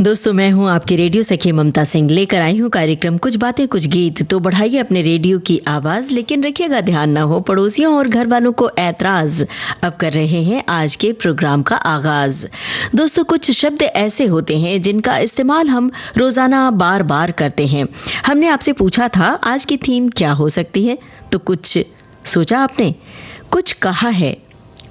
दोस्तों, मैं हूं आपकी रेडियो सखी ममता सिंह, लेकर आई हूं कार्यक्रम कुछ बातें कुछ गीत। तो बढ़ाइए अपने रेडियो की आवाज, लेकिन रखिएगा ध्यान ना हो पड़ोसियों और घर वालों को ऐतराज। अब कर रहे हैं आज के प्रोग्राम का आगाज। दोस्तों, कुछ शब्द ऐसे होते हैं जिनका इस्तेमाल हम रोजाना बार बार करते हैं। हमने आपसे पूछा था आज की थीम क्या हो सकती है, तो कुछ सोचा आपने, कुछ कहा है,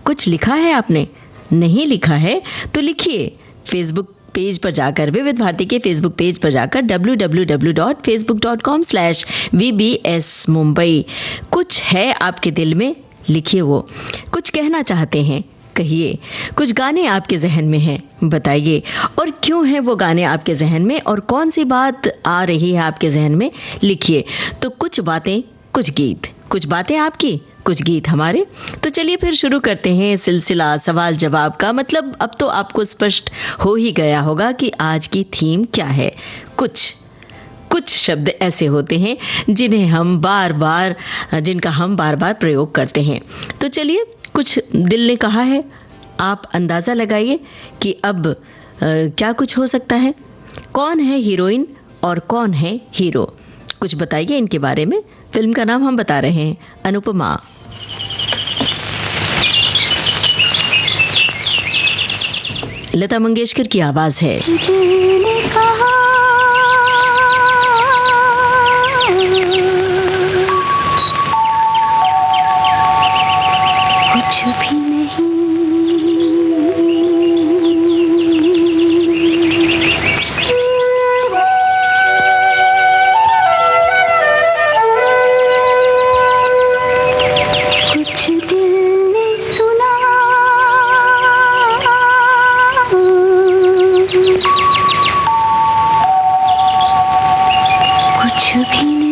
कुछ लिखा है आपने? नहीं लिखा है तो लिखिए फेसबुक पेज पर जाकर, विविध भारती के फेसबुक पेज पर जाकर www.facebook.com/vbs mumbai। कुछ है आपके दिल में, लिखिए। वो कुछ कहना चाहते हैं, कहिए। कुछ गाने आपके जहन में हैं, बताइए। और क्यों है वो गाने आपके जहन में और कौन सी बात आ रही है आपके जहन में, लिखिए। तो कुछ बातें कुछ गीत, कुछ बातें आपकी, कुछ गीत हमारे। तो चलिए फिर शुरू करते हैं सिलसिला सवाल जवाब का। मतलब अब तो आपको स्पष्ट हो ही गया होगा कि आज की थीम क्या है। कुछ शब्द ऐसे होते हैं जिन्हें हम बार बार प्रयोग करते हैं। तो चलिए, कुछ दिल ने कहा है, आप अंदाजा लगाइए कि अब क्या कुछ हो सकता है। कौन है हीरोइन और कौन है हीरो, कुछ बताइए इनके बारे में। फिल्म का नाम हम बता रहे हैं, अनुपमा। लता मंगेशकर की आवाज है। कुछ भी नहीं,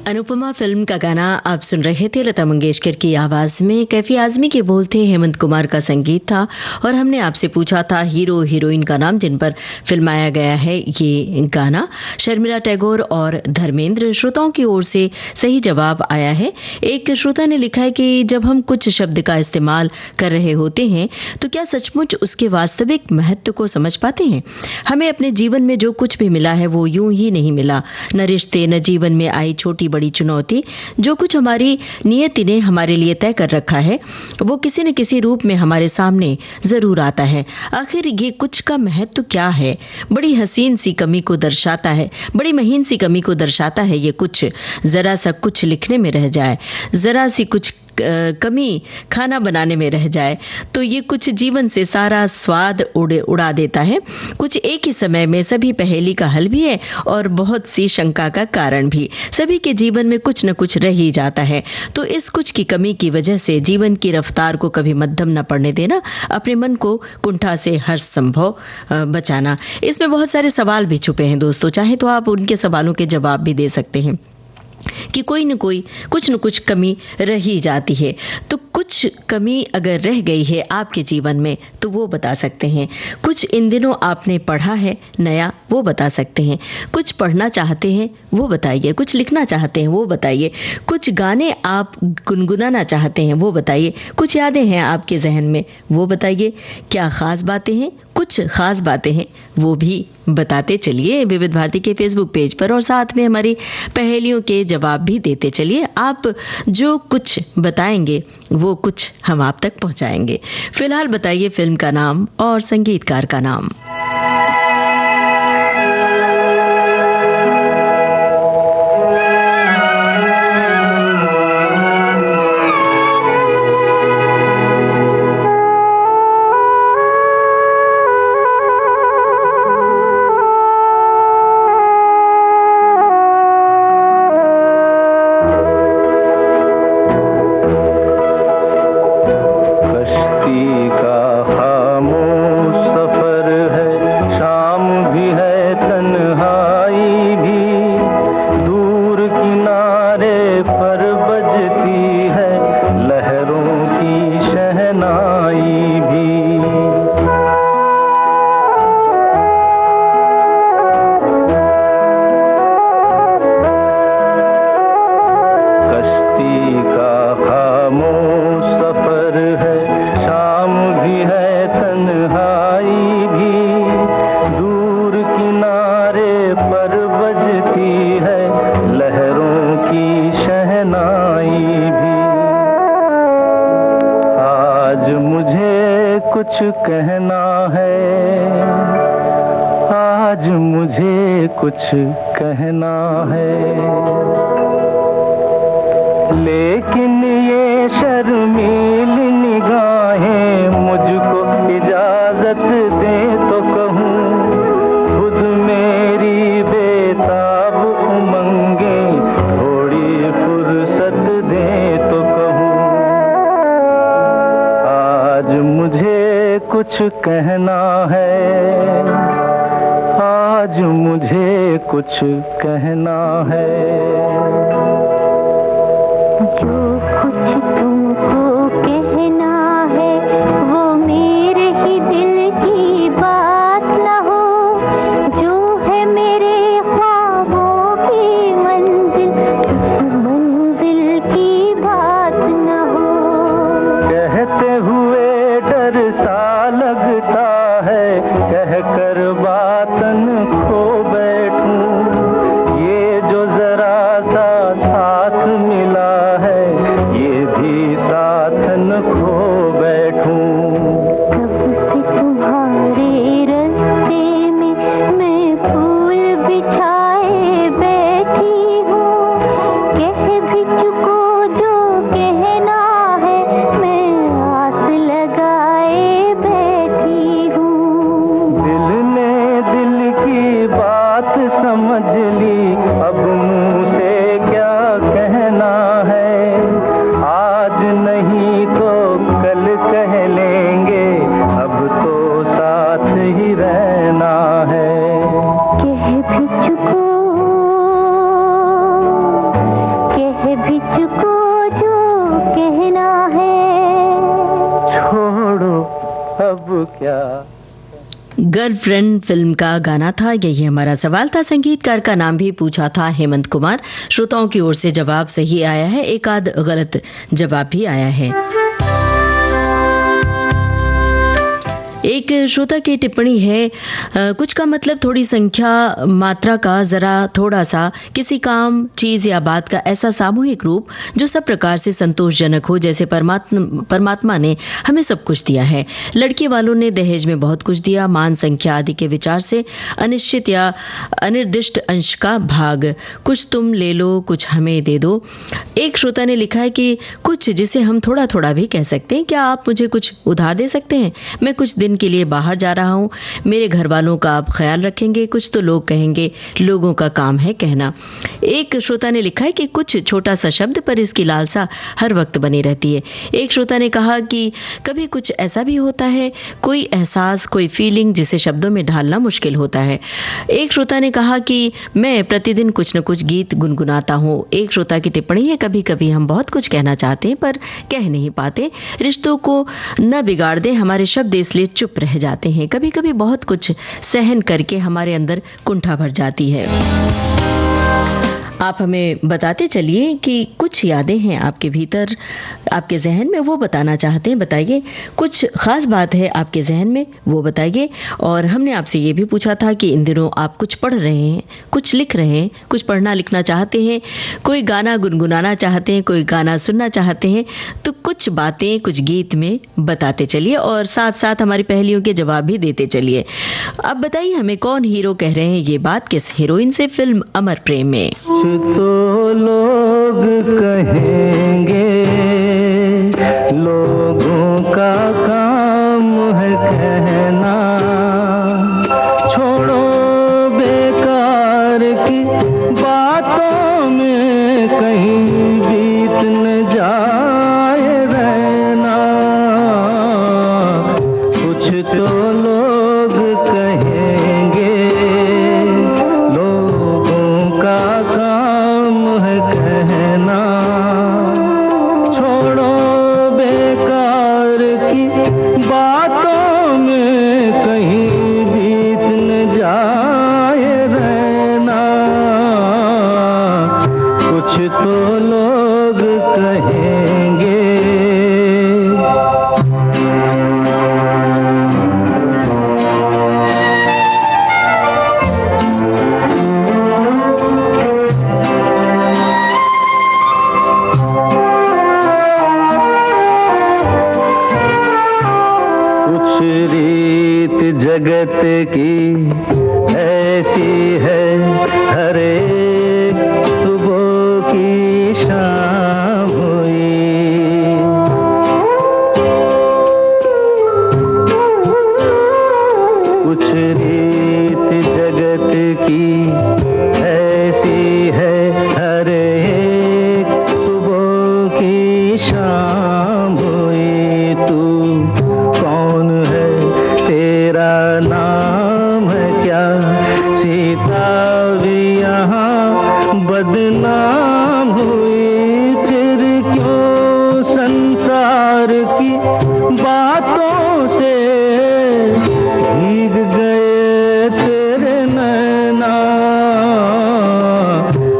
अनुपमा फिल्म का गाना आप सुन रहे थे। लता मंगेशकर की आवाज में कैफी आजमी के बोल थे, हेमंत कुमार का संगीत था और हमने आपसे पूछा था हीरो हीरोइन का नाम जिन पर फिल्माया गया है ये गाना। शर्मिला टैगोर और धर्मेंद्र। श्रोताओं की ओर से सही जवाब आया है। एक श्रोता ने लिखा है कि जब हम कुछ शब्द का इस्तेमाल कर रहे होते हैं तो क्या सचमुच उसके वास्तविक महत्व को समझ पाते हैं? हमें अपने जीवन में जो कुछ भी मिला है वो यूं ही नहीं मिला। न रिश्ते, न जीवन में आई छोटी बड़ी चुनौती, जो कुछ हमारी नियति ने हमारे लिए तय कर रखा है वो किसी न किसी रूप में हमारे सामने जरूर आता है। आखिर ये कुछ का महत्व क्या है? बड़ी हसीन सी कमी को दर्शाता है, बड़ी महीन सी कमी को दर्शाता है ये कुछ। जरा सा कुछ लिखने में रह जाए, जरा सी कुछ कमी खाना बनाने में रह जाए तो ये कुछ जीवन से सारा स्वाद उड़ा देता है। कुछ एक ही समय में सभी पहेली का हल भी है और बहुत सी शंका का कारण भी। सभी के जीवन में कुछ न कुछ रह ही जाता है, तो इस कुछ की कमी की वजह से जीवन की रफ्तार को कभी मध्यम न पड़ने देना, अपने मन को कुंठा से हर संभव बचाना। इसमें बहुत सारे सवाल भी छुपे हैं दोस्तों, चाहे तो आप उनके सवालों के जवाब भी दे सकते हैं कि कोई न कोई कुछ न कुछ कमी रह ही जाती है। तो कुछ कमी अगर रह गई है आपके जीवन में तो वो बता सकते हैं। कुछ इन दिनों आपने पढ़ा है नया, वो बता सकते हैं। कुछ पढ़ना चाहते हैं वो बताइए, कुछ लिखना चाहते हैं वो बताइए, कुछ गाने आप गुनगुनाना चाहते हैं वो बताइए, कुछ यादें हैं आपके जहन में वो बताइए। क्या खास बातें हैं? कुछ खास बातें हैं वो भी बताते चलिए विविध भारती के फेसबुक पेज पर, और साथ में हमारी पहेलियों के जवाब भी देते चलिए। आप जो कुछ बताएंगे वो कुछ हम आप तक पहुंचाएंगे। फिलहाल बताइए फिल्म का नाम और संगीतकार का नाम। कुछ कहना है, आज मुझे कुछ कहना है, लेकिन ये शर्मीली निगाहें मुझको इजाजत दे तो कहूँ, खुद मेरी बेताब उमंगे थोड़ी फुर्सत दे तो कहूँ। आज मुझे कुछ कहना है, आज मुझे कुछ कहना है। जो कुछ तुमको कहना है वो मेरे ही दिल की बात न हो, जो है मेरे ख्वाबों की मंजिल उस मंजिल की बात न हो। कहते हुए डर सा लगता है, कहकर बातन खो बैठूं, ये जो जरा सा साथ मिला है ये भी साथ न खो बैठूं। कब से तुम्हारे रास्ते में मैं फूल बिछाए बैठी हूँ, कह भी चुको जो कहना है, मैं आस लगाए बैठी हूँ। दिल ने दिल की बात समझ ली, अब मुँह से क्या कहना है, आज नहीं तो कल कह लेंगे, अब तो साथ ही रहना है। कह भी चुको अब क्या। गर्लफ्रेंड फिल्म का गाना था। यही हमारा सवाल था। संगीतकार का नाम भी पूछा था हेमंत कुमार। श्रोताओं की ओर से जवाब सही आया है, एक आध गलत जवाब भी आया है। एक श्रोता की टिप्पणी है, कुछ का मतलब थोड़ी संख्या मात्रा का जरा थोड़ा सा किसी काम चीज या बात का ऐसा सामूहिक रूप जो सब प्रकार से संतोषजनक हो, जैसे परमात्मा ने हमें सब कुछ दिया है। लड़की वालों ने दहेज में बहुत कुछ दिया, मान संख्या आदि के विचार से अनिश्चित या अनिर्दिष्ट अंश का भाग, कुछ तुम ले लो कुछ हमें दे दो। एक श्रोता ने लिखा है कि कुछ जिसे हम थोड़ा थोड़ा भी कह सकते हैं, क्या आप मुझे कुछ उधार दे सकते हैं? मैं कुछ दिन के लिए बाहर जा रहा हूं, मेरे घर वालों का आप ख्याल रखेंगे? कुछ तो लोग कहेंगे, लोगों का काम है कहना। एक श्रोता ने लिखा है कि कुछ छोटा सा शब्द पर इसकी लालसा हर वक्त बनी रहती है। एक श्रोता ने कहा कि कभी कुछ ऐसा भी होता है, कोई एहसास, कोई फीलिंग जिसे शब्दों में ढालना मुश्किल होता है। एक श्रोता ने कहा कि मैं प्रतिदिन कुछ न कुछ गीत गुनगुनाता हूं। एक श्रोता की टिप्पणी है, कभी कभी हम बहुत कुछ कहना चाहते हैं पर कह नहीं पाते। रिश्तों को न बिगाड़ दें, हमारे शब्द इसलिए चुप रह जाते हैं। कभी कभी बहुत कुछ सहन करके हमारे अंदर कुंठा भर जाती है। आप हमें बताते चलिए कि कुछ यादें हैं आपके भीतर, आपके जहन में, वो बताना चाहते हैं, बताइए। कुछ खास बात है आपके जहन में, वो बताइए। और हमने आपसे ये भी पूछा था कि इन दिनों आप कुछ पढ़ रहे हैं, कुछ लिख रहे हैं, कुछ पढ़ना लिखना चाहते हैं, कोई गाना गुनगुनाना चाहते हैं, कोई गाना सुनना चाहते हैं, तो कुछ बातें कुछ गीत में बताते चलिए और साथ साथ हमारी पहेलियों के जवाब भी देते चलिए। अब बताइए हमें, कौन हीरो कह रहे हैं ये बात, किस हीरोइन से फिल्म अमर प्रेम में? तो लोग कहेंगे, लोगों का काम है कहना, छोड़ो बेकार की बातों में कहीं बीत न जाए रहना। कुछ तो लोग कहेंगे, लोगों का काम है कहना, छोड़ो बेकार की बातों में कहीं बीत न जाए रहना। कुछ तो लोग कहेंगे। कुछ रीत जगत की ऐसी है, हर एक सुबह की शाम हुई। कुछ रीत जगत की ऐसी है, हर एक सुबह की शाम हुई। तू कौन है, तेरा नाम है क्या? सीता भी यहाँ बदनाम हुई। फिर क्यों संसार की बातों से भीग गए तेरे नैना।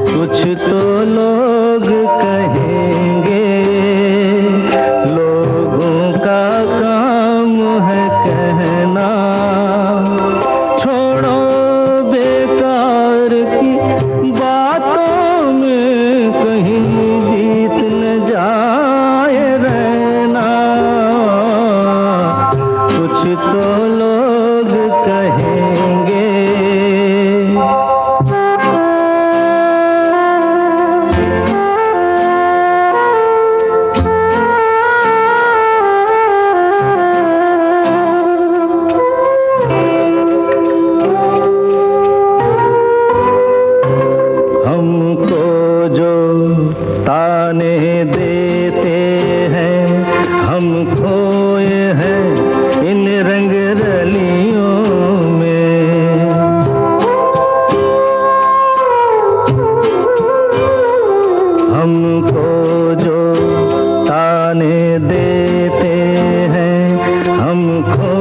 कुछ तो लोग कहेंगे, लोगों का काम है कहना, छोड़ो बेकार की बातों में कहीं बीत न जाए रहना। कुछ तो लोग कहेंगे। हमको जो ताने देते हैं, हम खोए हैं इन रंग रलियों में। हमको जो ताने देते हैं, हम खो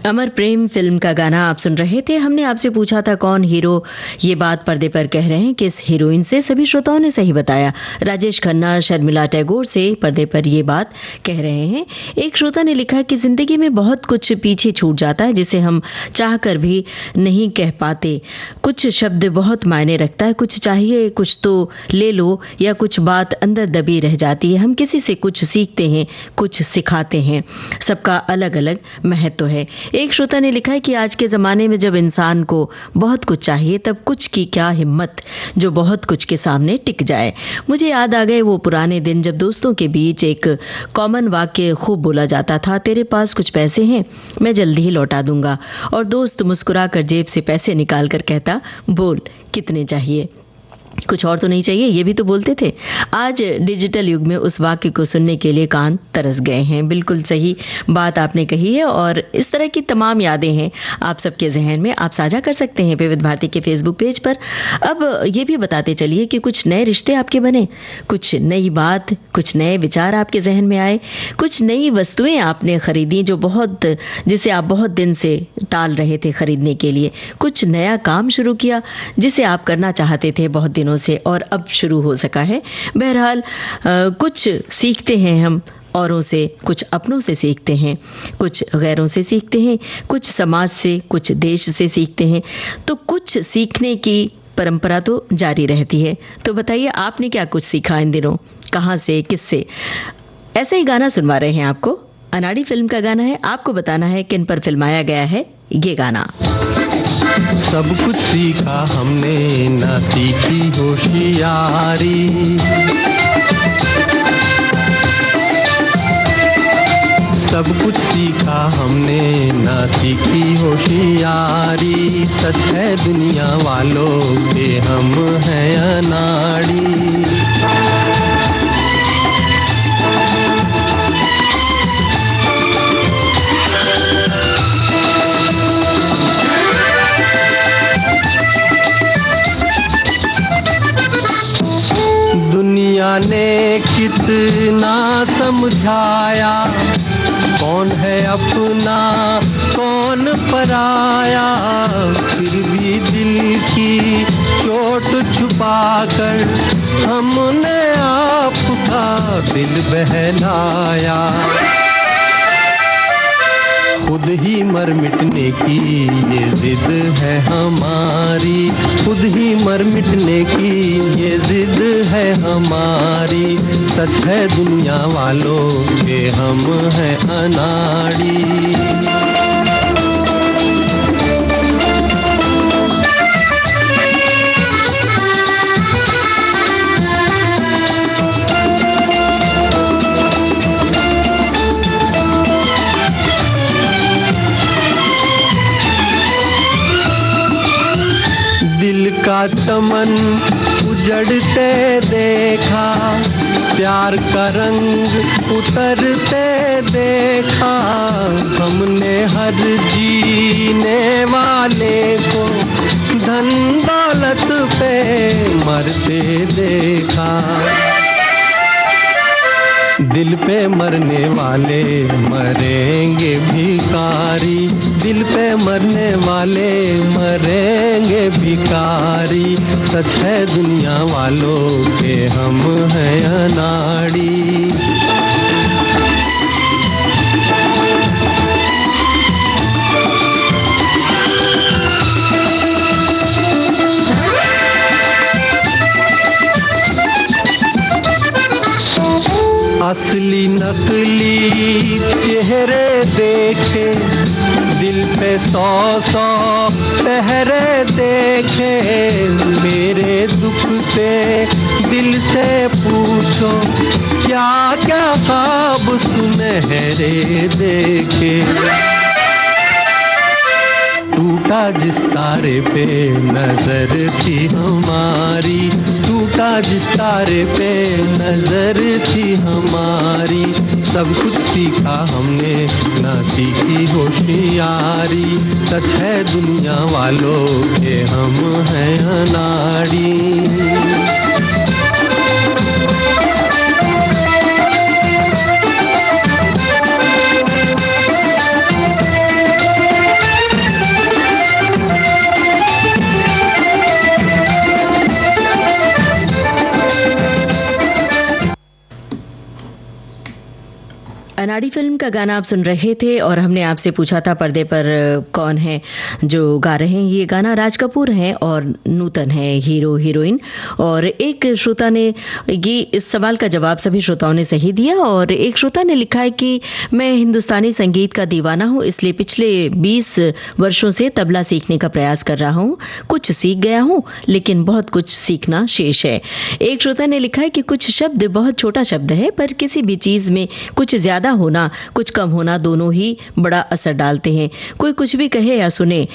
अमर प्रेम फिल्म का गाना आप सुन रहे थे। हमने आपसे पूछा था कौन हीरो ये बात पर्दे पर कह रहे हैं किस हीरोइन से। सभी श्रोताओं ने सही बताया। राजेश खन्ना शर्मिला टैगोर से पर्दे पर ये बात कह रहे हैं। एक श्रोता ने लिखा कि जिंदगी में बहुत कुछ पीछे छूट जाता है जिसे हम चाहकर भी नहीं कह पाते। कुछ शब्द बहुत मायने रखता है, कुछ चाहिए कुछ तो ले लो, या कुछ बात अंदर दबी रह जाती है। हम किसी से कुछ सीखते हैं, कुछ सिखाते हैं, सबका अलग अलग महत्व है। एक श्रोता ने लिखा है कि आज के जमाने में जब इंसान को बहुत कुछ चाहिए तब कुछ की क्या हिम्मत जो बहुत कुछ के सामने टिक जाए। मुझे याद आ गए वो पुराने दिन जब दोस्तों के बीच एक कॉमन वाक्य खूब बोला जाता था, तेरे पास कुछ पैसे हैं, मैं जल्दी ही लौटा दूंगा। और दोस्त मुस्कुराकर जेब से पैसे निकालकर कहता, बोल कितने चाहिए, कुछ और तो नहीं चाहिए, ये भी तो बोलते थे। आज डिजिटल युग में उस वाक्य को सुनने के लिए कान तरस गए हैं। बिल्कुल सही बात आपने कही है और इस तरह की तमाम यादें हैं आप सबके जहन में, आप साझा कर सकते हैं विविध भारती के फेसबुक पेज पर। अब ये भी बताते चलिए कि कुछ नए रिश्ते आपके बने, कुछ नई बात, कुछ नए विचार आपके जहन में आए, कुछ नई वस्तुएं आपने खरीदी जिसे आप बहुत दिन से टाल रहे थे खरीदने के लिए, कुछ नया काम शुरू किया जिसे आप करना चाहते थे बहुत दिनों से और अब शुरू हो सका है। बहरहाल कुछ सीखते हैं हम औरों से, कुछ अपनों से सीखते हैं, कुछ गैरों से सीखते हैं, कुछ समाज से, कुछ देश से सीखते हैं, तो कुछ सीखने की परंपरा तो जारी रहती है। तो बताइए आपने क्या कुछ सीखा इन दिनों, कहां से, किससे? ऐसा ही गाना सुनवा रहे हैं आपको। अनाड़ी फिल्म का गाना है, आपको बताना है किन पर फिल्माया गया है ये गाना। सब कुछ सीखा हमने ना सीखी होशियारी, सब कुछ सीखा हमने ना सीखी होशियारी। सच है दुनिया वालों के हम हैं अनाड़ी। दुनिया ने कितना समझाया, कौन है अपना कौन पराया, फिर भी दिल की चोट छुपाकर हमने आपका दिल बहलाया। खुद ही मर मिटने की ये जिद है हमारी, खुद ही मर मिटने की ये जिद है हमारी। सच है दुनिया वालों के हम हैं अनाड़ी। का चमन उजड़ते देखा, प्यार का रंग उतरते देखा, हमने हर जीने वाले को धन दौलत पे मरते देखा। दिल पे मरने वाले मरेंगे भिखारी, दिल पे मरने वाले मरेंगे भिखारी। सच है दुनिया वालों के हम हैं अनाड़ी। असली नकली चेहरे देखे, दिल पे 100 पहरे देखे। मेरे दुख पे दिल से पूछो, क्या क्या ख्वाब सुनहरे देखे। टूटा जिस तारे पे नजर थी हमारी, टूटा जिस तारे पे नजर थी हमारी। सब कुछ सीखा हमने ना सीखी होशियारी। सच है दुनिया वालों के हम हैं अनाड़ी। अनाड़ी फिल्म का गाना आप सुन रहे थे और हमने आपसे पूछा था पर्दे पर कौन है जो गा रहे हैं। ये गाना राज कपूर हैं और नूतन है हीरो हीरोइन। और एक श्रोता ने ये इस सवाल का जवाब सभी श्रोताओं ने सही दिया। और एक श्रोता ने लिखा है कि मैं हिंदुस्तानी संगीत का दीवाना हूँ, इसलिए पिछले 20 वर्षों से तबला सीखने का प्रयास कर रहा हूँ। कुछ सीख गया हूँ लेकिन बहुत कुछ सीखना शेष है। एक श्रोता ने लिखा है कि कुछ शब्द बहुत छोटा शब्द है, पर किसी भी चीज में कुछ ज्यादा होना कुछ कम होना दोनों ही बड़ा असर डालते हैं। कोई कुछ भी कहे या सुने,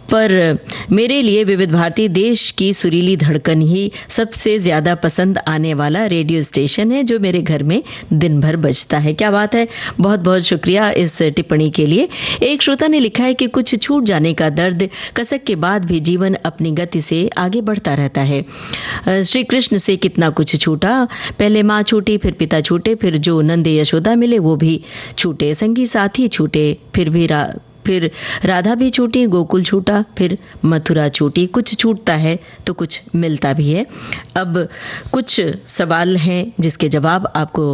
पर मेरे लिए विविध भारती देश की सुरीली धड़कन ही सबसे ज्यादा पसंद आने वाला रेडियो स्टेशन है जो मेरे घर में दिन भर बजता है। क्या बात है, बहुत बहुत शुक्रिया इस टिप्पणी के लिए। एक श्रोता ने लिखा है कि कुछ छूट जाने का दर्द कसक के बाद भी जीवन अपनी गति से आगे बढ़ता रहता है। श्री कृष्ण से कितना कुछ छूटा, पहले माँ छूटी, फिर पिता छूटे, फिर जो नंद यशोदा मिले वो भी छूटे, संगी साथी छूटे, फिर राधा भी छूटी, गोकुल छूटा, फिर मथुरा छूटी। कुछ छूटता है तो कुछ मिलता भी है। अब कुछ सवाल हैं जिसके जवाब आपको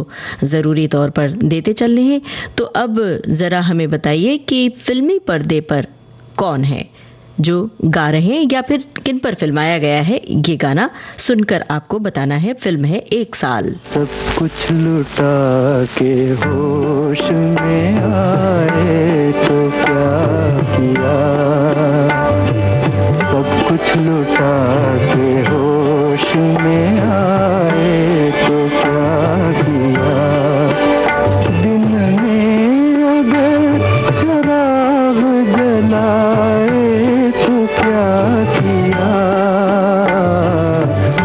ज़रूरी तौर पर देते चलने हैं। तो अब ज़रा हमें बताइए कि फिल्मी पर्दे पर कौन है जो गा रहे हैं या फिर किन पर फिल्माया गया है। ये गाना सुनकर आपको बताना है। फिल्म है एक साल। सब कुछ लुटा के होश में आए तो क्या किया, सब कुछ लुटा के होश में आए तो क्या किया, दिन में अगर चराग जलाए तो क्या किया,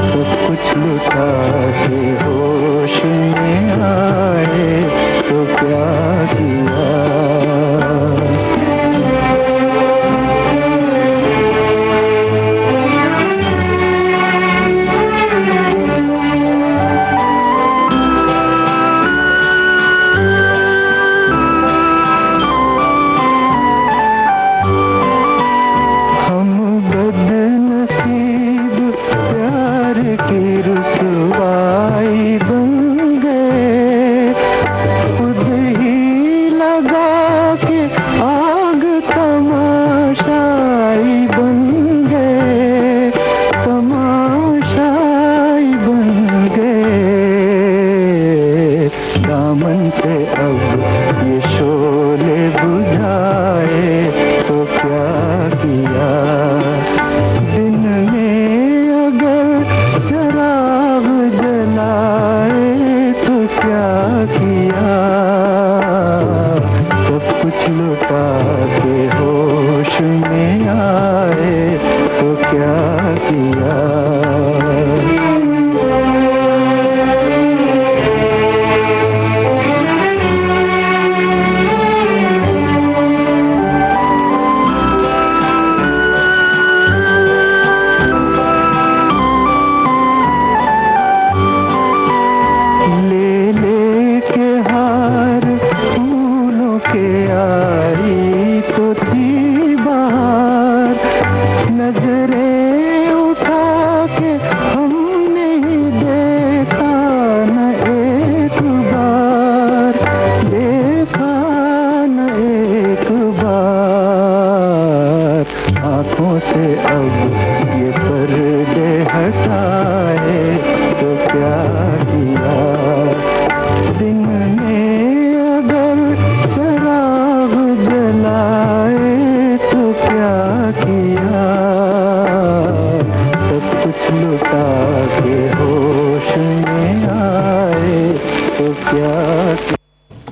सब कुछ लुटा के होश में आए तो क्या किया।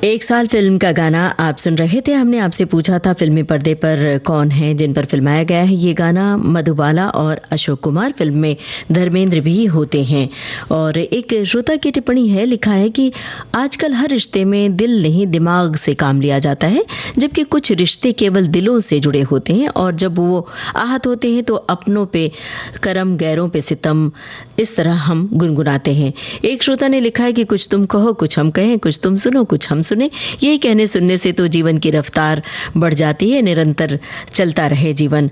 एक साल फिल्म का गाना आप सुन रहे थे। हमने आपसे पूछा था फिल्मी पर्दे पर कौन है जिन पर फिल्माया गया है ये गाना। मधुबाला और अशोक कुमार, फिल्म में धर्मेंद्र भी होते हैं। और एक श्रोता की टिप्पणी है, लिखा है कि आजकल हर रिश्ते में दिल नहीं दिमाग से काम लिया जाता है, जबकि कुछ रिश्ते केवल दिलों से जुड़े होते हैं और जब वो आहत होते हैं तो अपनों पे करम गैरों पे सितम, इस तरह हम गुनगुनाते हैं। एक श्रोता ने लिखा है कि कुछ तुम कहो कुछ हम कहें, कुछ तुम सुनो कुछ हम सुने। यही कहने सुनने से तो जीवन की रफ्तार बढ़ जाती है, निरंतर चलता रहे जीवन।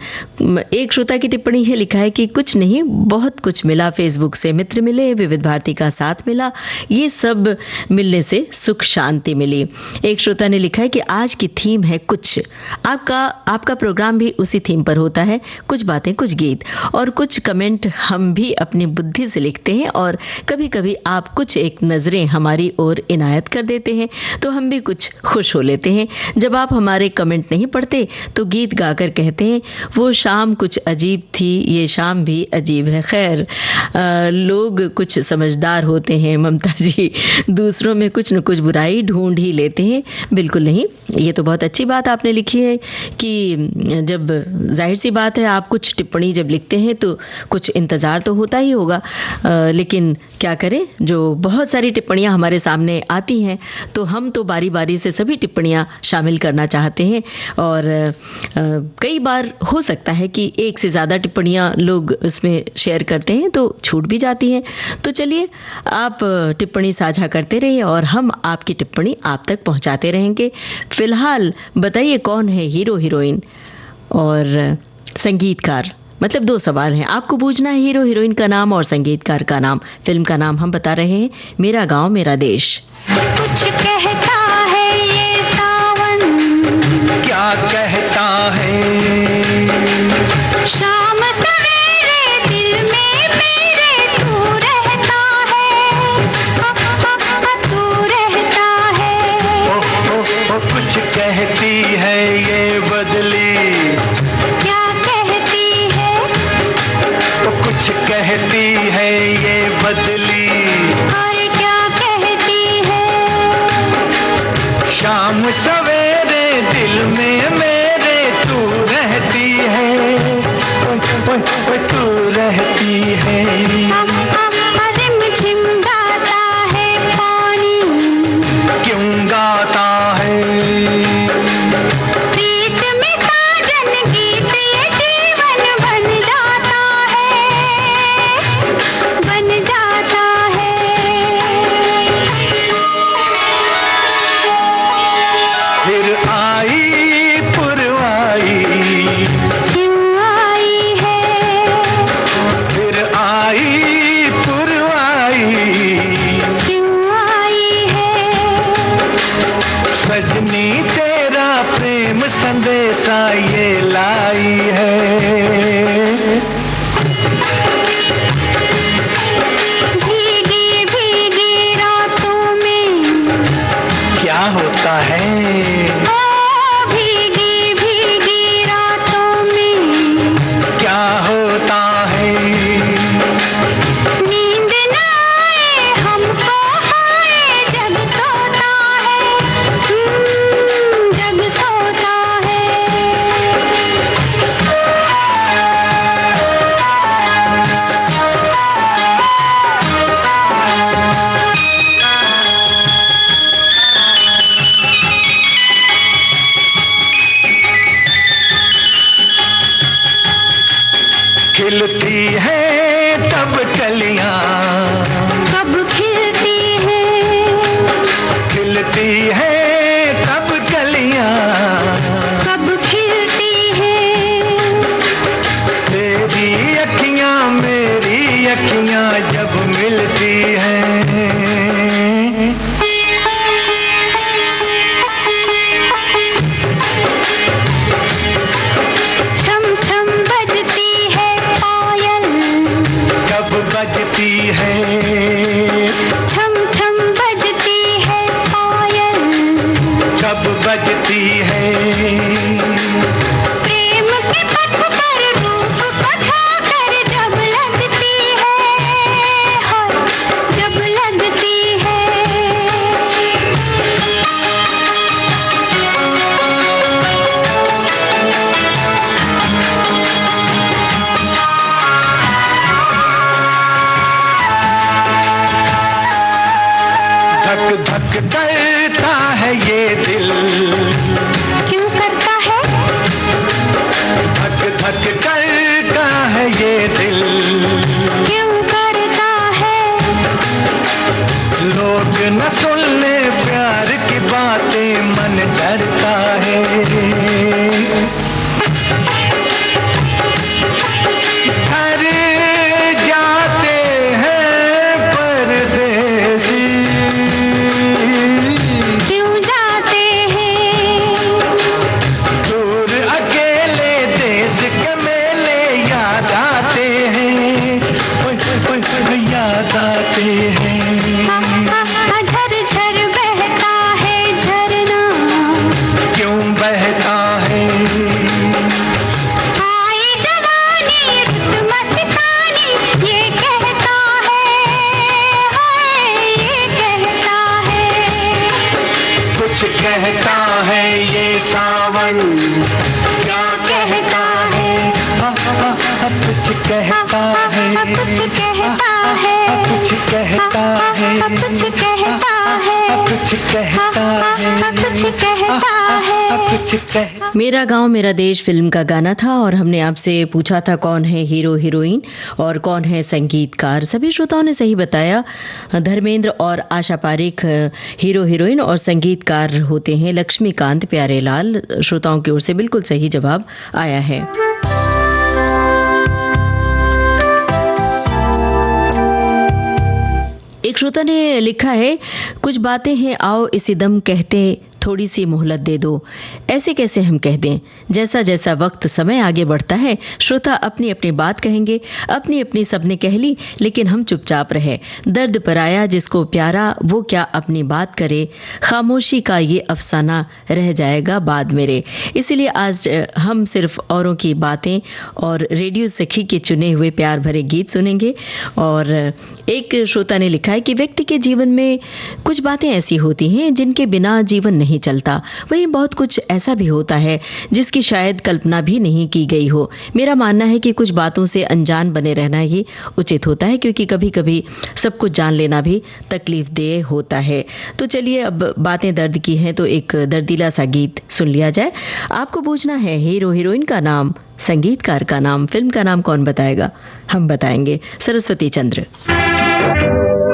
एक श्रोता की टिप्पणी है, लिखा है कि कुछ नहीं, बहुत कुछ मिला। फेसबुक से मित्र मिले, विविध भारती का साथ मिला, ये सब मिलने से सुख शांति मिली। एक श्रोता ने लिखा है कि आज की थीम है कुछ। आपका प्रोग्राम भी उसी थीम पर होता है, कुछ बातें कुछ गीत। और कुछ कमेंट हम भी अपनी बुद्धि से लिखते हैं और कभी कभी आप कुछ एक नजरें हमारी ओर इनायत कर देते हैं तो हम भी कुछ खुश हो लेते हैं। जब आप हमारे कमेंट नहीं पढ़ते तो गीत गाकर कहते हैं वो शाम कुछ अजीब थी, ये शाम भी अजीब है। खैर, लोग कुछ समझदार होते हैं ममता जी, दूसरों में कुछ न कुछ बुराई ढूंढ ही लेते हैं। बिल्कुल नहीं, ये तो बहुत अच्छी बात आपने लिखी है कि जब जाहिर सी बात है आप कुछ टिप्पणी जब लिखते हैं तो कुछ इंतजार तो होता ही होगा, लेकिन क्या करें, जो बहुत सारी टिप्पणियां हमारे सामने आती हैं तो हम तो बारी बारी से सभी टिप्पणियां शामिल करना चाहते हैं और कई बार हो सकता है कि एक से ज़्यादा टिप्पणियां लोग उसमें शेयर करते हैं तो छूट भी जाती हैं। तो चलिए, आप टिप्पणी साझा करते रहिए और हम आपकी टिप्पणी आप तक पहुंचाते रहेंगे। फिलहाल बताइए कौन है हीरो हीरोइन और संगीतकार। मतलब दो सवाल हैं, आपको पूछना है हीरो हीरोइन का नाम और संगीतकार का नाम। फिल्म का नाम हम बता रहे हैं, मेरा गांव मेरा देश। कुछ कहता है ये सावन, क्या कहता है? शाम सवेरे दिल में मेरे तू रहता है, तू रहता है। ओ, कुछ कहती है ये बदली, कुछ कहती है ये बदली, और क्या कहती है? शाम सवेरे दिल में मेरे तू रहती है, तू रहती है। रिमझिम गाता है पानी, क्यों गाता है? प्रीत में साजन गीत ये जीवन बन जाता है, बन जाता है। फिर आई पुरवाई, क्यों आई है? फिर आई पुरवाई, क्यों आई है? सजनी तेरा प्रेम संदेशा ये लाई है। भीगी भीगी रातों में क्या होता है? ओ भीगी भीगी रातों में क्या होता है? नींद न आए हमको, हाय जग सोता है, जग सोता है। खिलती है तब कलियां, कब खिलती है? खिलती है तब कलियां, कब खिलती है? तेरी अखियां मेरी अखियां जब मिलती हैं। छम छम बजती है पायल, कब बजती है? छम छम बजती है पायल, कब बजती है? प्रेम के पथ पर रूप कथा कर जब लगती है, हाय जब लगती है। धक धक करता है ये दिल, क्यों करता है? धक धक करता है ये दिल। क्यों करता है? लोग न सुन ले प्यार की बात कहता है ये सावन, क्या कहता है, कुछ कहता है, कुछ कहता है, कुछ कहता है, कुछ कहता है, कुछ कहता है, कुछ कहता है। मेरा गांव मेरा देश फिल्म का गाना था और हमने आपसे पूछा था कौन है हीरो हीरोइन और कौन है संगीतकार। सभी श्रोताओं ने सही बताया। धर्मेंद्र और आशा पारेख हीरो हीरोइन और संगीतकार होते हैं लक्ष्मीकांत प्यारेलाल। श्रोताओं की ओर से बिल्कुल सही जवाब आया है। एक श्रोता ने लिखा है, कुछ बातें हैं आओ इसी दम कहते, थोड़ी सी मोहलत दे दो। ऐसे कैसे हम कह दें? जैसा जैसा वक्त समय आगे बढ़ता है श्रोता अपनी अपनी बात कहेंगे, अपनी अपनी सबने कह ली लेकिन हम चुपचाप रहे। दर्द पर आया जिसको प्यारा वो क्या अपनी बात करे, खामोशी का ये अफसाना रह जाएगा बाद मेरे। इसीलिए आज हम सिर्फ औरों की बातें और रेडियो सखी के चुने हुए प्यार भरे गीत सुनेंगे। और एक श्रोता ने लिखा है कि व्यक्ति के जीवन में कुछ बातें ऐसी होती हैं जिनके बिना जीवन नहीं चलता। वहीं बहुत कुछ ऐसा भी होता है जिसकी शायद कल्पना भी नहीं की गई हो। मेरा मानना है कि कुछ बातों से अनजान बने रहना ही उचित होता है, क्योंकि कभी कभी सब कुछ जान लेना भी तकलीफ देह होता है। तो चलिए अब बातें दर्द की हैं तो एक दर्दीला सा गीत सुन लिया जाए। आपको पूछना है हीरो हीरोइन का नाम, संगीतकार का नाम, फिल्म का नाम कौन बताएगा? हम बताएंगे, सरस्वती चंद्र।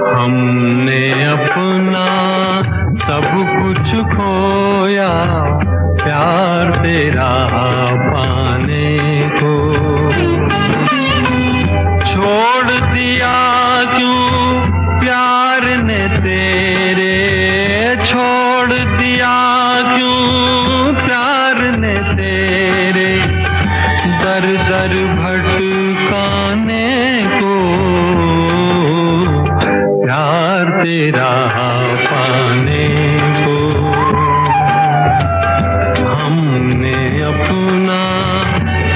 हमने अपना सब कुछ खोया प्यार तेरा पाने को, छोड़ दिया क्यों प्यार ने तेरे, छोड़ दिया क्यों प्यार ने तेरे, दर दर भटकाने को, प्यार तेरा पाने को। हमने अपना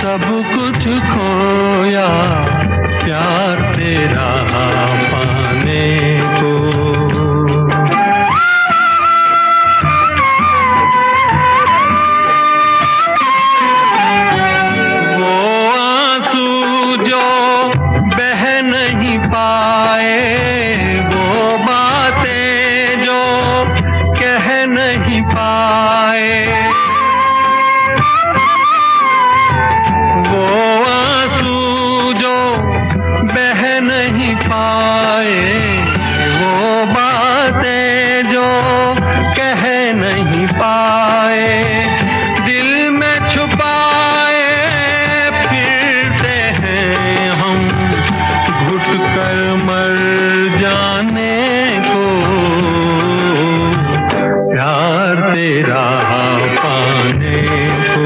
सब कुछ खोया प्यार तेरा पाने को। वो आंसू जो बह नहीं पाए, नहीं पाए, वो आंसू जो बह नहीं पाए, वो बातें जो कह नहीं पाए, दिल में छुपाए फिरते हैं हम, घुट कर मर जाने को, प्यार तेरा पाने को।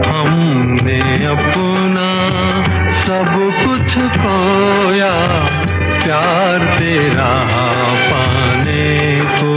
हमने अपना सब कुछ खोया प्यार तेरा पाने को।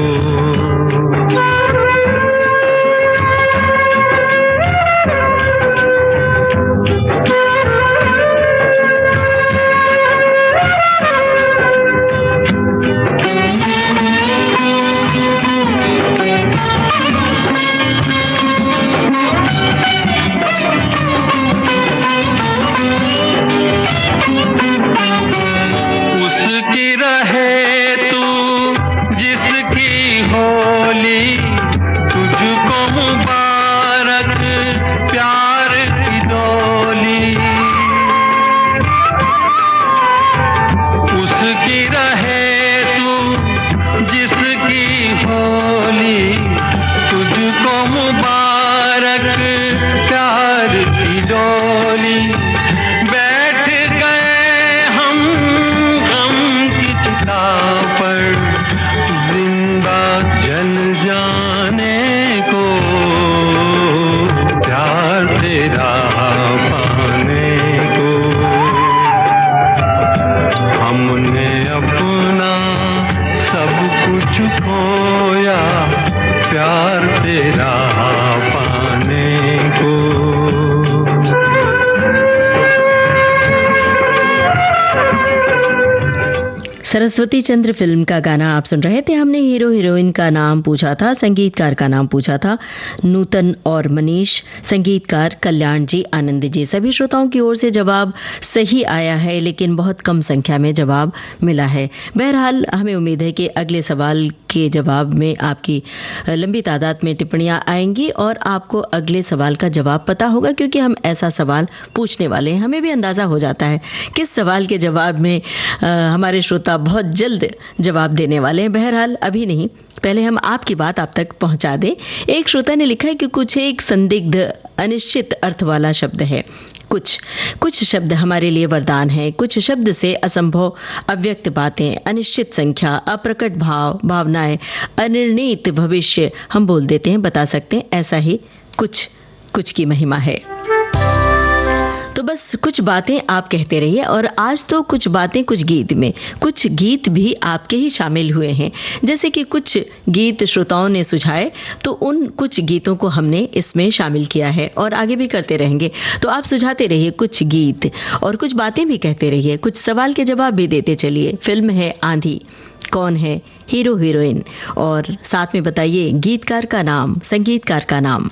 सरस्वती चंद्र फिल्म का गाना आप सुन रहे थे। हमने हीरो हीरोइन का नाम पूछा था, संगीतकार का नाम पूछा था, नूतन और मनीष, संगीतकार कल्याण जी, आनंद जी। सभी श्रोताओं की ओर से जवाब सही आया है, लेकिन बहुत कम संख्या में जवाब मिला है। बहरहाल हमें उम्मीद है कि अगले सवाल के जवाब में आपकी लंबी तादाद में टिप्पणियां आएंगी और आपको अगले सवाल का जवाब पता होगा, क्योंकि हम ऐसा सवाल पूछने वाले हैं। हमें भी अंदाजा हो जाता है किस सवाल के जवाब में हमारे श्रोता बहुत जल्द जवाब देने वाले हैं। बहरहाल अभी नहीं, पहले हम आपकी बात आप तक पहुंचा दें। एक श्रोता ने लिखा है कि कुछ एक संदिग्ध अनिश्चित अर्थ वाला शब्द है। कुछ शब्द हमारे लिए वरदान है, कुछ शब्द से असंभव अव्यक्त बातें, अनिश्चित संख्या, अप्रकट भाव, भावनाएं, अनिर्णीत भविष्य हम बोल देते हैं, बता सकते हैं। ऐसा ही कुछ की महिमा है। तो बस कुछ बातें आप कहते रहिए। और आज तो कुछ बातें कुछ गीत में, कुछ गीत भी आपके ही शामिल हुए हैं। जैसे कि कुछ गीत श्रोताओं ने सुझाए, तो उन कुछ गीतों को हमने इसमें शामिल किया है और आगे भी करते रहेंगे। तो आप सुझाते रहिए कुछ गीत और कुछ बातें भी कहते रहिए, कुछ सवाल के जवाब भी देते चलिए। फिल्म है आंधी, कौन है हीरो हीरोइन, और साथ में बताइए गीतकार का नाम, संगीतकार का नाम।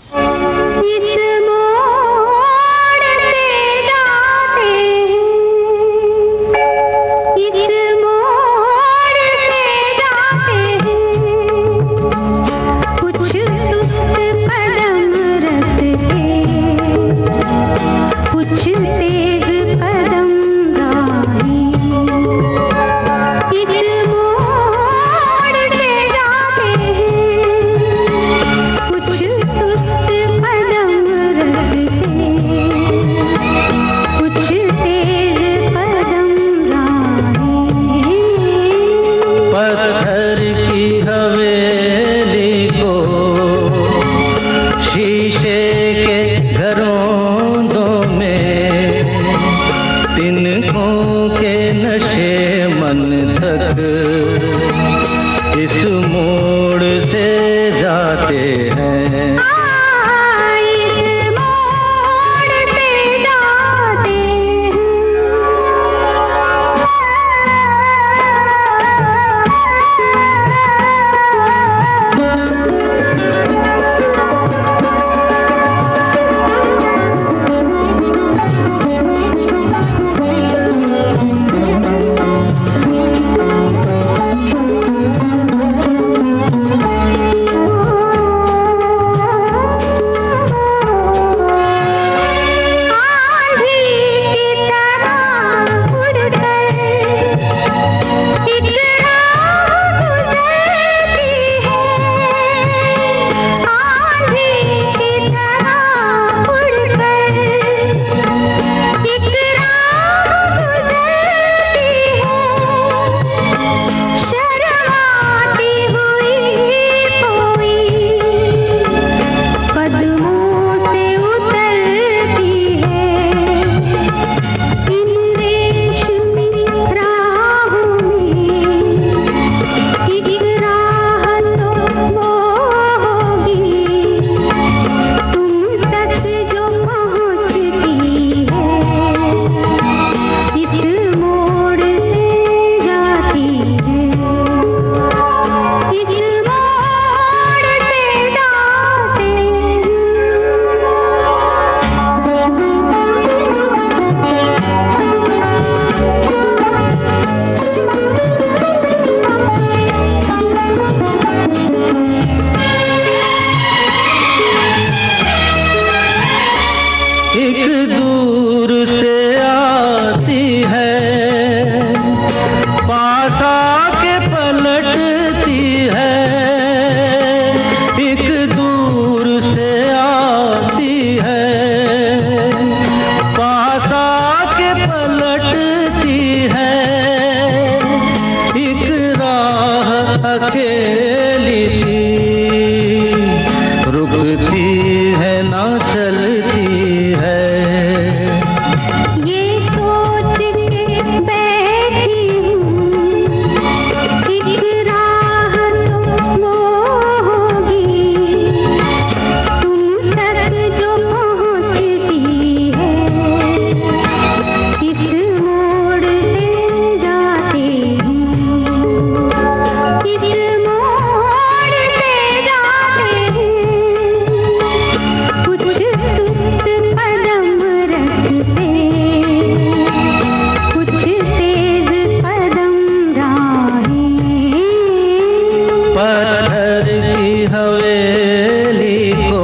पत्थर की हवेली को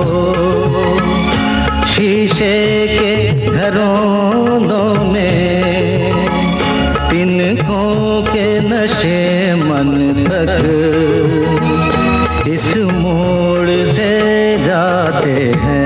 शीशे के घरों में तिनकों के नशे मन तक इस मोड़ से जाते हैं।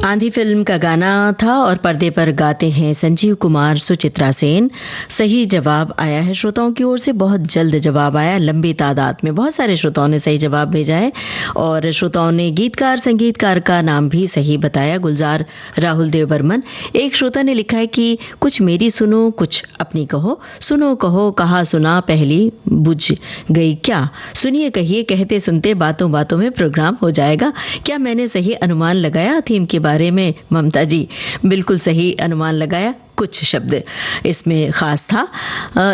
आंधी फिल्म का गाना था और पर्दे पर गाते हैं संजीव कुमार, सुचित्रा सेन। सही जवाब आया है श्रोताओं की ओर से, बहुत जल्द जवाब आया, लंबी तादाद में बहुत सारे श्रोताओं ने सही जवाब भेजा है और श्रोताओं ने गीतकार संगीतकार का नाम भी सही बताया, गुलजार राहुल देव बर्मन। एक श्रोता ने लिखा है कि कुछ मेरी सुनो कुछ अपनी कहो, सुनो कहो कहा सुना पहली बुझ गई क्या, सुनिए कहिए कहते सुनते बातों बातों में प्रोग्राम हो जाएगा। क्या मैंने सही अनुमान लगाया थीम के बारे में? ममता जी बिल्कुल सही अनुमान लगाया, कुछ शब्द इसमें खास था।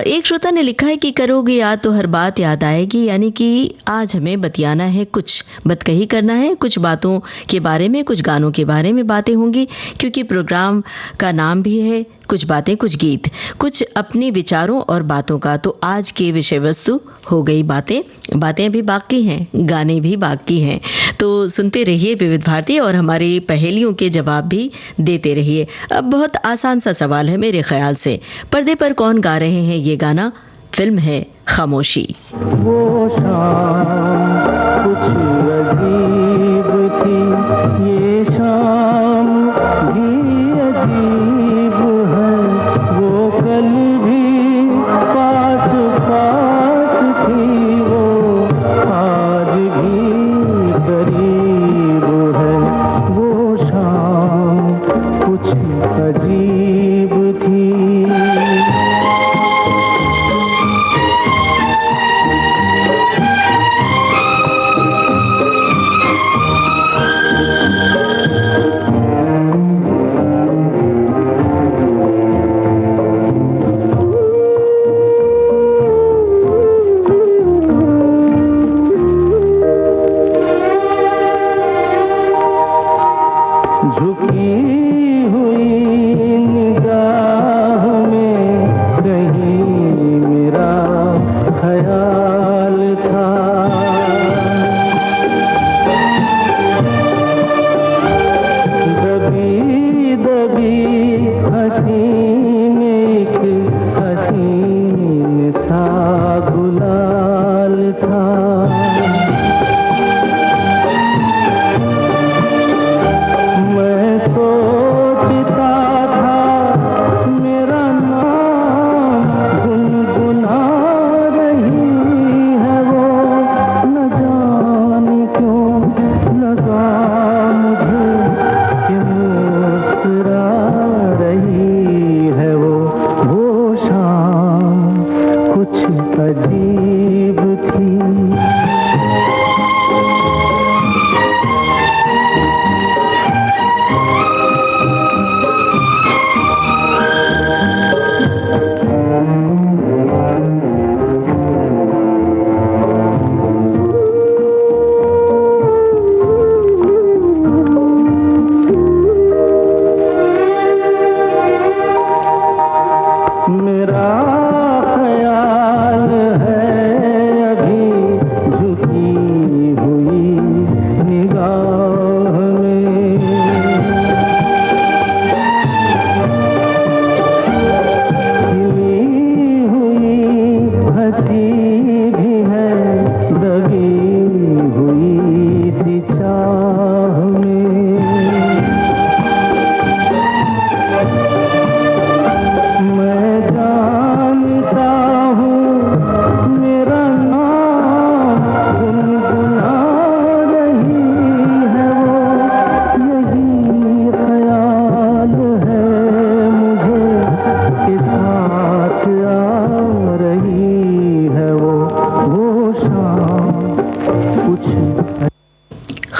एक श्रोता ने लिखा है कि करोगे याद तो हर बात याद आएगी, यानी कि आज हमें बतियाना है, कुछ बतकही करना है, कुछ बातों के बारे में, कुछ गानों के बारे में बातें होंगी, क्योंकि प्रोग्राम का नाम भी है कुछ बातें कुछ गीत, कुछ अपने विचारों और बातों का। तो आज की विषय वस्तु हो गई बातें, बातें भी बाकी हैं, गाने भी बाकी हैं। तो सुनते रहिए विविध भारती और हमारी पहेलियों के जवाब भी देते रहिए। अब बहुत आसान सा सवाल है मेरे ख्याल से, पर्दे पर कौन गा रहे हैं ये गाना? फिल्म है खामोशी। वो शाम कुछ अजीब थी, ये शाम भी अजीब है, वो कल भी पास पास थी, वो आज भी करीब है, वो शाम कुछ अजीब थी।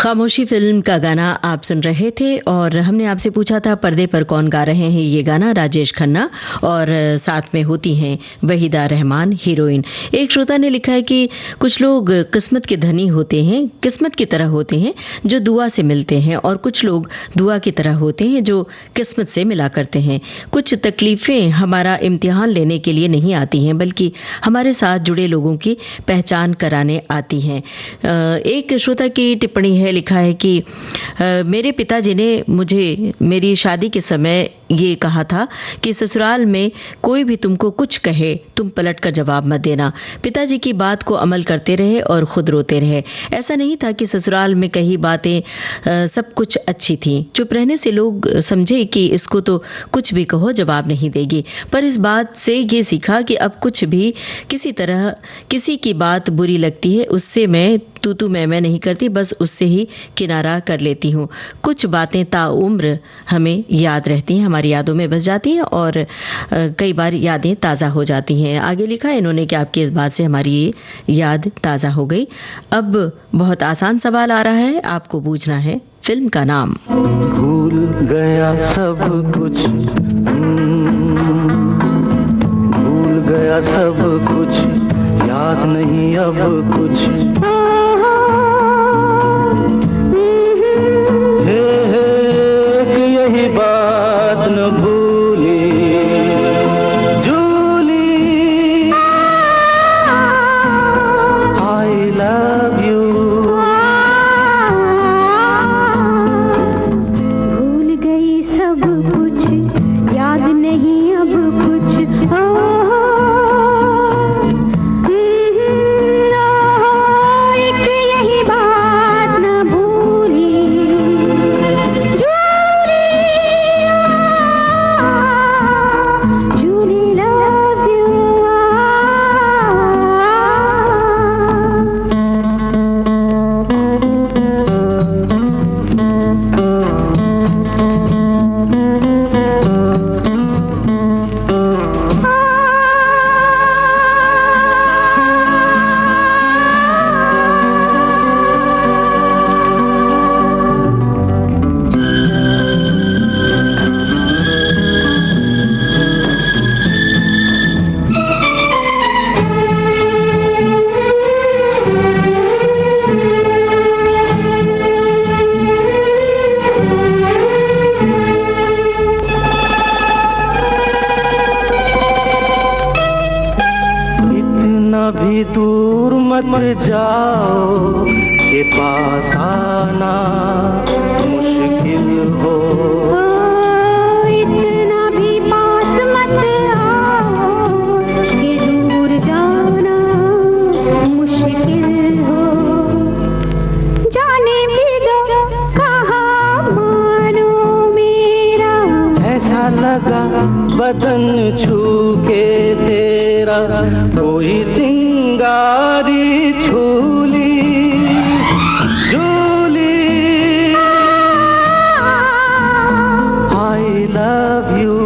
खामोशी फिल्म का गाना आप सुन रहे थे और हमने आपसे पूछा था पर्दे पर कौन गा रहे हैं ये गाना। राजेश खन्ना और साथ में होती हैं वहीदा रहमान हीरोइन। एक श्रोता ने लिखा है कि कुछ लोग किस्मत के धनी होते हैं, किस्मत की तरह होते हैं जो दुआ से मिलते हैं, और कुछ लोग दुआ की तरह होते हैं जो किस्मत से मिला करते हैं। कुछ तकलीफें हमारा इम्तिहान लेने के लिए नहीं आती हैं बल्कि हमारे साथ जुड़े लोगों की पहचान कराने आती हैं। एक श्रोता की टिप्पणी है, लिखा है कि मेरे पिताजी ने मुझे मेरी शादी के समय ये कहा था कि ससुराल में कोई भी तुमको कुछ कहे तुम पलट कर जवाब मत देना। पिताजी की बात को अमल करते रहे और खुद रोते रहे। ऐसा नहीं था कि ससुराल में कही बातें सब कुछ अच्छी थी। चुप रहने से लोग समझे कि इसको तो कुछ भी कहो जवाब नहीं देगी, पर इस बात से ये सीखा कि अब कुछ भी किसी तरह किसी की बात बुरी लगती है उससे मैं तू मैं नहीं करती, बस उससे ही किनारा कर लेती हूँ। कुछ बातें ताउम्र हमें याद रहती हैं, हमारी यादों में बस जाती हैं और कई बार यादें ताज़ा हो जाती हैं। आगे लिखा है इन्होंने कि आपकी इस बात से हमारी ये याद ताज़ा हो गई। अब बहुत आसान सवाल आ रहा है, आपको पूछना है फिल्म का नाम। भूल गया सब कुछ, भूल गया सब कुछ, याद नहीं अब कुछ। यही बात न भूली जूली, आई लव यू। भूल गई सब कुछ, याद नहीं अब कुछ। एक यही बात न भूली जूली, लव यू। इतना भी दूर मत जाओ के पास आना मुश्किल हो। इतना भी पास मत आओ कि दूर जाना मुश्किल हो। जाने भी दो कहाँ मानो मेरा, ऐसा लगा बदन छू के तेरा कोई चिंगारी छूली जूली, आई लव यू।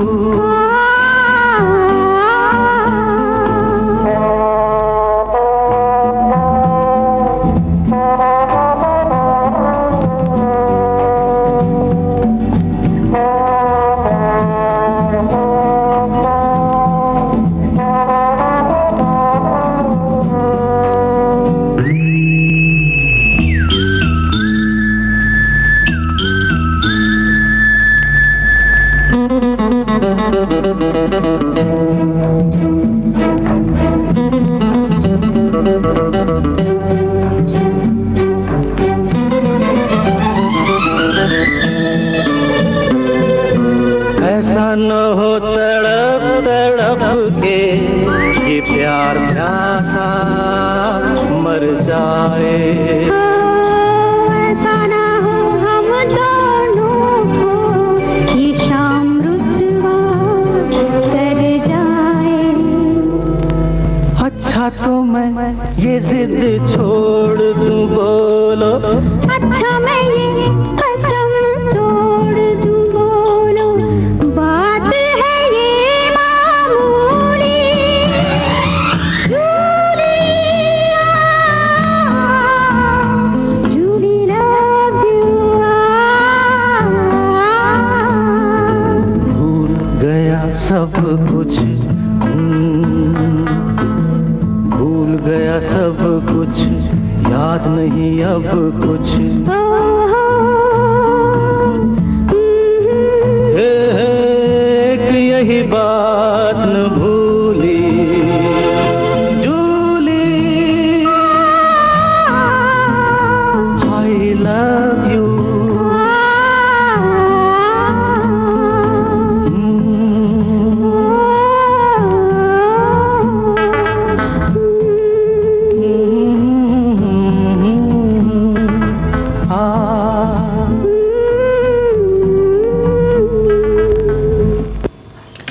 ऐसा न हो तड़प तड़प के ये प्यार प्यासा मर जाए। ऐसा ना हो हम दोनों को ये शाम रुसवा कर जाए। अच्छा तो मैं ये जिद छोड़ दूं, बोलो अच्छा मैं ये कसम तोड़ दूं, बोलो बात है ये मामूली जूली, जूली लव कुछ, भूल गया सब कुछ, याद नहीं अब कुछ। एक यही बात न भूली Julie, I love you।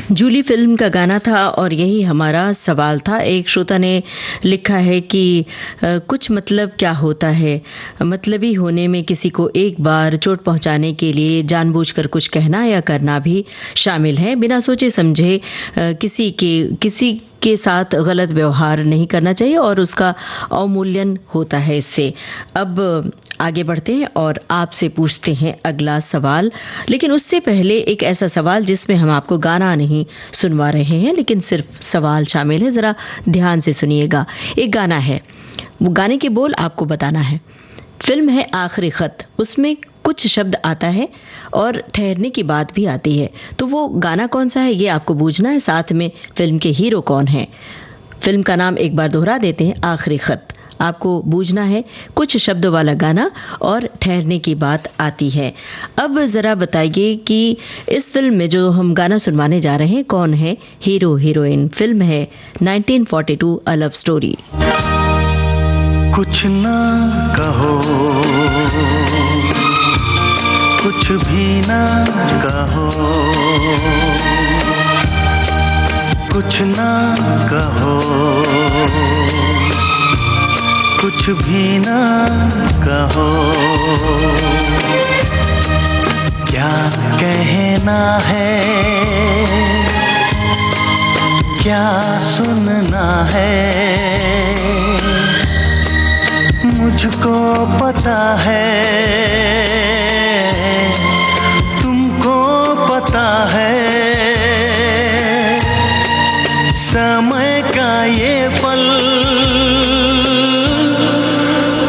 Julie film का गाना था और यही हमारा सवाल था। एक श्रोता ने लिखा है कि कुछ मतलब क्या होता है? मतलबी होने में किसी को एक बार चोट पहुंचाने के लिए जानबूझकर कुछ कहना या करना भी शामिल है। बिना सोचे समझे किसी के साथ गलत व्यवहार नहीं करना चाहिए और उसका अवमूल्यन होता है इससे। अब आगे बढ़ते हैं और आपसे पूछते हैं अगला सवाल, लेकिन उससे पहले एक ऐसा सवाल जिसमें हम आपको गाना नहीं सुनवा रहे हैं लेकिन सिर्फ सवाल शामिल है। जरा ध्यान से सुनिएगा। एक गाना है, वो गाने के बोल आपको बताना है। फिल्म है आखिरी खत, उसमें कुछ शब्द आता है और ठहरने की बात भी आती है। तो वो गाना कौन सा है ये आपको बूझना है, साथ में फिल्म के हीरो कौन है। फिल्म का नाम एक बार दोहरा देते हैं, आखिरी खत। आपको बूझना है कुछ शब्दों वाला गाना और ठहरने की बात आती है। अब जरा बताइए कि इस फिल्म में जो हम गाना सुनवाने जा रहे हैं कौन है हीरो हीरोइन। फिल्म है 1942 अ लव स्टोरी। कुछ ना कहो, कुछ भी ना कहो, कुछ ना कहो, कुछ भी ना कहो। क्या कहना है, क्या सुनना है, मुझको पता है, तुमको पता है। समय का ये पल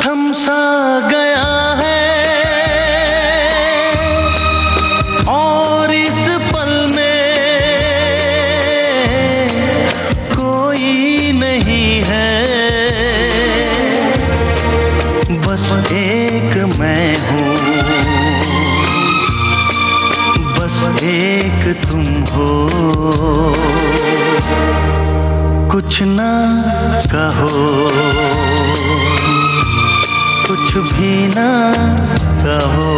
थम सा गया है और इस पल में कोई नहीं है। बस एक मैं हूँ, बस एक तुम हो। कुछ ना कहो, कुछ भी ना कहो।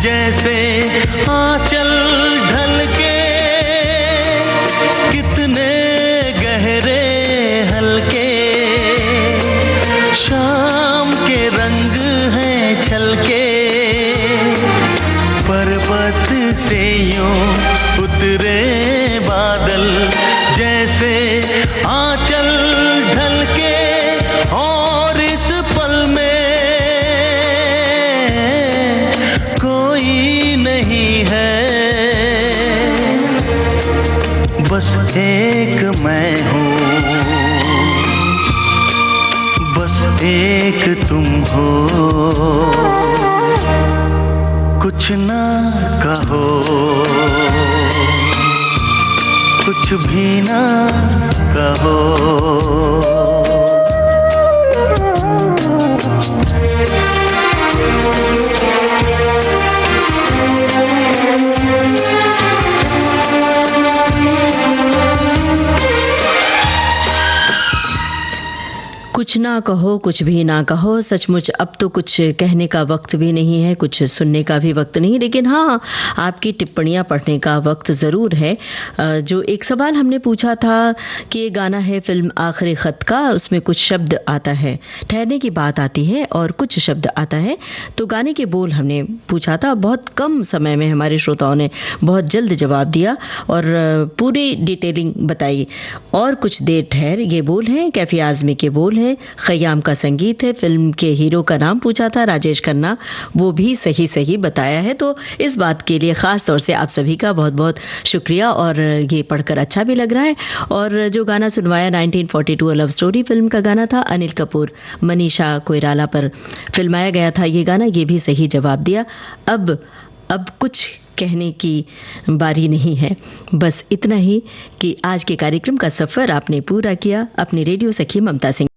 जैसे आंचल ढल के, कितने गहरे हल्के शाम के रंग हैं छलके। पर्वत से यूं उतरे बादल, जैसे आंचल ढल के और इस पल में कोई नहीं है। बस एक मैं हूँ, बस एक तुम हो। कुछ ना कहो, कुछ भी ना कहो। कुछ कुछ ना कहो, कुछ भी ना कहो, सचमुच अब तो कुछ कहने का वक्त भी नहीं है, कुछ सुनने का भी वक्त नहीं, लेकिन हाँ, आपकी टिप्पणियां पढ़ने का वक्त ज़रूर है। जो एक सवाल हमने पूछा था कि ये गाना है फिल्म आखिरी खत का, उसमें कुछ शब्द आता है, ठहरने की बात आती है और कुछ शब्द आता है, तो गाने के बोल हमने पूछा था। बहुत कम समय में हमारे श्रोताओं ने बहुत जल्द जवाब दिया और पूरी डिटेलिंग बताई। और कुछ देर ठहर ये बोल हैं, कैफी आजमी के बोल हैं, खयाम का संगीत है, फिल्म के हीरो का नाम पूछा था राजेश खन्ना, वो भी सही सही बताया है। तो इस बात के लिए खास तौर से आप सभी का बहुत बहुत शुक्रिया और ये पढ़कर अच्छा भी लग रहा है। और जो गाना सुनवाया 1942 लव स्टोरी फिल्म का गाना था, अनिल कपूर मनीषा कोइराला पर फिल्माया गया था ये गाना, ये भी सही जवाब दिया। अब कुछ कहने की बारी नहीं है, बस इतना ही कि आज के कार्यक्रम का सफर आपने पूरा किया अपनी रेडियो सखी ममता सिंह